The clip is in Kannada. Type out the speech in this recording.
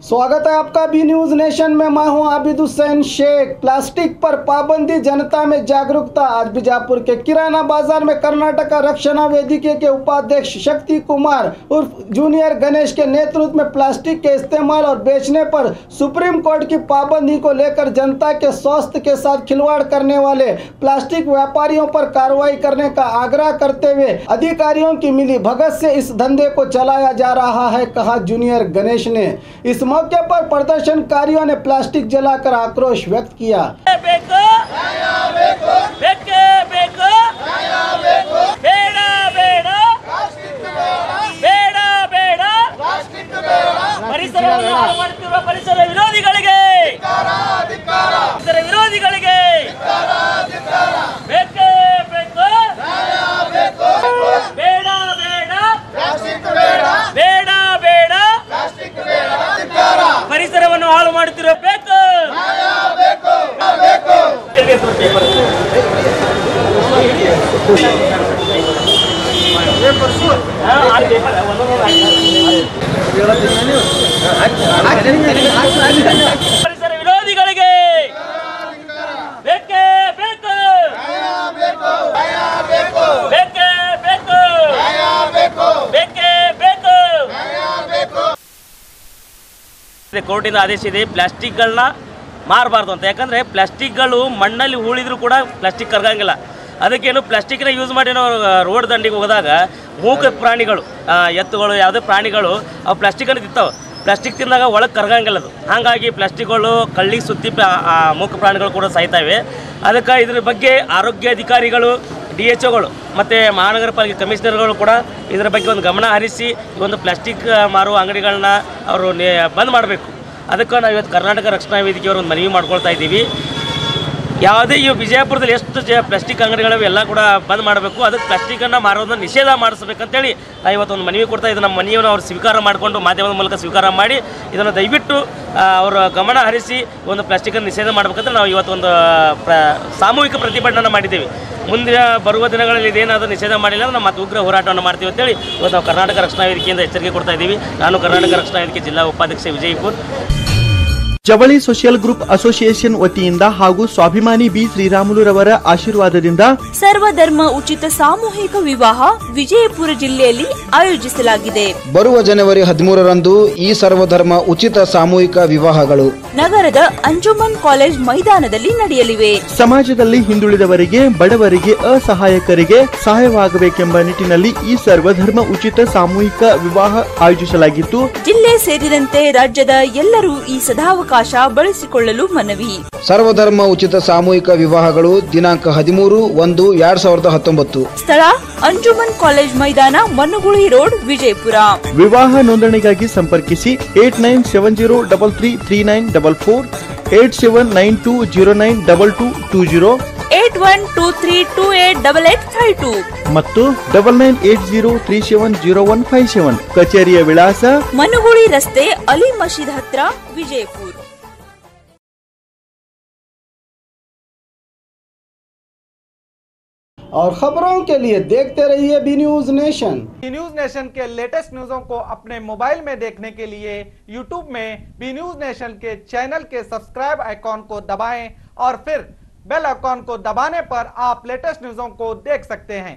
स्वागत है आपका बी न्यूज नेशन में। मैं हूं आबिद हुसैन शेख। प्लास्टिक पर पाबंदी, जनता में जागरूकता। आज बीजापुर के किराना बाजार में कर्नाटक रक्षणा वेदिके के उपाध्यक्ष शक्ति कुमार उर्फ जूनियर गणेश के नेतृत्व में प्लास्टिक के इस्तेमाल और बेचने पर सुप्रीम कोर्ट की पाबंदी को लेकर जनता के स्वास्थ्य के साथ खिलवाड़ करने वाले प्लास्टिक व्यापारियों पर कार्रवाई करने का आग्रह करते हुए अधिकारियों की मिली भगत से इस धंधे को चलाया जा रहा है, कहा जूनियर गणेश ने। इस मौके पर प्रदर्शनकारियों ने प्लास्टिक जलाकर आक्रोश व्यक्त किया। ಪರಿಸರ ವಿರೋಧಿಗಳಿಗೆ ಬೇಕೇ ಬೇಕು, ಬೇಡ ಬೇಡ ಬೇಡ ಬೇಡ, ಪರಿಸರವನ್ನು ಹಾಳು ಮಾಡುತ್ತಿರೋ ಬೇಕು। ಪರಿಸರ ವಿರೋಧಿಗಳಿಗೆ ಬೇಕೇ ಬೇಕು, ಬೇಕೇ ಬೇಕು, ಬೇಕೇ ಬೇಕು। ಕೋರ್ಟಿನ ಆದೇಶ ಇದೆ, ಪ್ಲಾಸ್ಟಿಕ್ಗಳನ್ನ ಮಾರಬಾರ್ದು ಅಂತ। ಯಾಕಂದರೆ ಪ್ಲಾಸ್ಟಿಕ್ಗಳು ಮಣ್ಣಲ್ಲಿ ಉಳಿದ್ರೂ ಕೂಡ ಪ್ಲಾಸ್ಟಿಕ್ ಕರಗಂಗಿಲ್ಲ। ಅದಕ್ಕೇನು ಪ್ಲಾಸ್ಟಿಕ್ನ ಯೂಸ್ ಮಾಡಿ ನಾವು ರೋಡ್ ದಂಡಿಗೆ ಹೋದಾಗ ಮೂಕ ಪ್ರಾಣಿಗಳು, ಎತ್ತುಗಳು, ಯಾವುದೇ ಪ್ರಾಣಿಗಳು ಅವು ಪ್ಲಾಸ್ಟಿಕನ್ನು ತಿಂತಾವೆ। ಪ್ಲಾಸ್ಟಿಕ್ ತಿಂದಾಗ ಒಳಗೆ ಕರಗಂಗಿಲ್ಲ ಅದು। ಹಾಗಾಗಿ ಪ್ಲಾಸ್ಟಿಕ್ಗಳು ಕಳ್ಳಿಗೆ ಸುತ್ತಿ ಮೂಕ ಪ್ರಾಣಿಗಳು ಕೂಡ ಸಾಯ್ತವೆ। ಅದಕ್ಕೆ ಇದ್ರ ಬಗ್ಗೆ ಆರೋಗ್ಯ ಅಧಿಕಾರಿಗಳು, DHOಗಳು ಮತ್ತು ಮಹಾನಗರ ಪಾಲಿಕೆ ಕಮಿಷನರ್ಗಳು ಕೂಡ ಇದರ ಬಗ್ಗೆ ಒಂದು ಗಮನ ಹರಿಸಿ ಒಂದು ಪ್ಲಾಸ್ಟಿಕ್ ಮಾರುವ ಅಂಗಡಿಗಳನ್ನ ಅವರು ಬಂದ್ ಮಾಡಬೇಕು। ಅದಕ್ಕೆ ನಾವು ಇವತ್ತು ಕರ್ನಾಟಕ ರಕ್ಷಣಾ ವೇದಿಕೆಯವರು ಒಂದು ಮನವಿ ಮಾಡ್ಕೊಳ್ತಾ ಇದ್ದೀವಿ। ಯಾವುದೇ ಈ ವಿಜಯಪುರದಲ್ಲಿ ಎಷ್ಟು ಪ್ಲಾಸ್ಟಿಕ್ ಅಂಗಡಿಗಳು ಎಲ್ಲ ಕೂಡ ಬಂದ್ ಮಾಡಬೇಕು, ಅದಕ್ಕೆ ಪ್ಲಾಸ್ಟಿಕನ್ನು ಮಾರೋದನ್ನ ನಿಷೇಧ ಮಾಡಿಸ್ಬೇಕಂತೇಳಿ ನಾವು ಇವತ್ತೊಂದು ಮನವಿ ಕೊಡ್ತಾ ಇದ್ದೀವಿ। ನಮ್ಮ ಮನವಿಯನ್ನು ಅವ್ರು ಸ್ವೀಕಾರ ಮಾಡಿಕೊಂಡು ಮಾಧ್ಯಮದ ಮೂಲಕ ಸ್ವೀಕಾರ ಮಾಡಿ ಇದನ್ನು ದಯವಿಟ್ಟು ಅವರ ಗಮನ ಹರಿಸಿ ಒಂದು ಪ್ಲಾಸ್ಟಿಕನ್ನು ನಿಷೇಧ ಮಾಡಬೇಕಂತ ನಾವು ಇವತ್ತೊಂದು ಸಾಮೂಹಿಕ ಪ್ರತಿಭಟನೆ ಮಾಡಿದ್ದೀವಿ। ಮುಂದಿನ ಬರುವ ದಿನಗಳಲ್ಲಿ ಇದೇನಾದರೂ ನಿಷೇಧ ಮಾಡಿಲ್ಲ ಅಂದ್ರೆ ನಾವು ಮತ್ತೆ ಉಗ್ರ ಹೋರಾಟವನ್ನು ಮಾಡ್ತೀವಿ ಅಂತೇಳಿ ಇವತ್ತು ನಾವು ಕರ್ನಾಟಕ ರಕ್ಷಣಾ ವೇದಿಕೆಯಿಂದ ಎಚ್ಚರಿಕೆ ಕೊಡ್ತಾ ಇದ್ದೀವಿ। ನಾನು ಕರ್ನಾಟಕ ರಕ್ಷಣಾ ವೇದಿಕೆ ಜಿಲ್ಲಾ ಉಪಾಧ್ಯಕ್ಷ ವಿಜಯಪುರ್। ಜವಳಿ ಸೋಷಿಯಲ್ ಗ್ರೂಪ್ ಅಸೋಸಿಯೇಷನ್ ವತಿಯಿಂದ ಹಾಗೂ ಸ್ವಾಭಿಮಾನಿ ಬಿ ಶ್ರೀರಾಮುಲುರವರ ಆಶೀರ್ವಾದದಿಂದ ಸರ್ವಧರ್ಮ ಉಚಿತ ಸಾಮೂಹಿಕ ವಿವಾಹ ವಿಜಯಪುರ ಜಿಲ್ಲೆಯಲ್ಲಿ ಆಯೋಜಿಸಲಾಗಿದೆ। ಬರುವ ಜನವರಿ 13ರಂದು ಈ ಸರ್ವಧರ್ಮ ಉಚಿತ ಸಾಮೂಹಿಕ ವಿವಾಹಗಳು ನಗರದ ಅಂಜುಮನ್ ಕಾಲೇಜ್ ಮೈದಾನದಲ್ಲಿ ನಡೆಯಲಿವೆ। ಸಮಾಜದಲ್ಲಿ ಹಿಂದುಳಿದವರಿಗೆ, ಬಡವರಿಗೆ, ಅಸಹಾಯಕರಿಗೆ ಸಹಾಯವಾಗಬೇಕೆಂಬ ನಿಟ್ಟಿನಲ್ಲಿ ಈ ಸರ್ವಧರ್ಮ ಉಚಿತ ಸಾಮೂಹಿಕ ವಿವಾಹ ಆಯೋಜಿಸಲಾಗಿತ್ತು। ಜಿಲ್ಲೆ ಸೇರಿದಂತೆ ರಾಜ್ಯದ ಎಲ್ಲರೂ ಈ ಸದಾವಕಾಶ ಬಳಸಿಕೊಳ್ಳಲು ಮನವಿ। ಸರ್ವಧರ್ಮ ಉಚಿತ ಸಾಮೂಹಿಕ ವಿವಾಹಗಳು ದಿನಾಂಕ 13/1/2019, ಸ್ಥಳ ಅಂಜುಮನ್ ಕಾಲೇಜ್ ಮೈದಾನ, ಮನುಗುಳಿ ರೋಡ್, ವಿಜಯಪುರ। ವಿವಾಹ ನೋಂದಣಿಗಾಗಿ ಸಂಪರ್ಕಿಸಿ 8970333944, 8792092220, 8123288852 ಮತ್ತು 9980370157। ಕಚೇರಿಯ ವಿಳಾಸ ಮನುಗುಳಿ ರಸ್ತೆ, ಅಲಿ ಮಸೀದ್ ಹತ್ರ, ವಿಜಯಪುರ। और खबरों के लिए देखते रहिए B News Nation. B News Nation के लेटेस्ट न्यूज़ों को अपने मोबाइल में देखने के लिए यूट्यूब में बी न्यूज नेशन के चैनल के सब्सक्राइब आइकॉन को दबाएं और फिर बेल आइकॉन को दबाने पर आप लेटेस्ट न्यूज़ों को देख सकते हैं।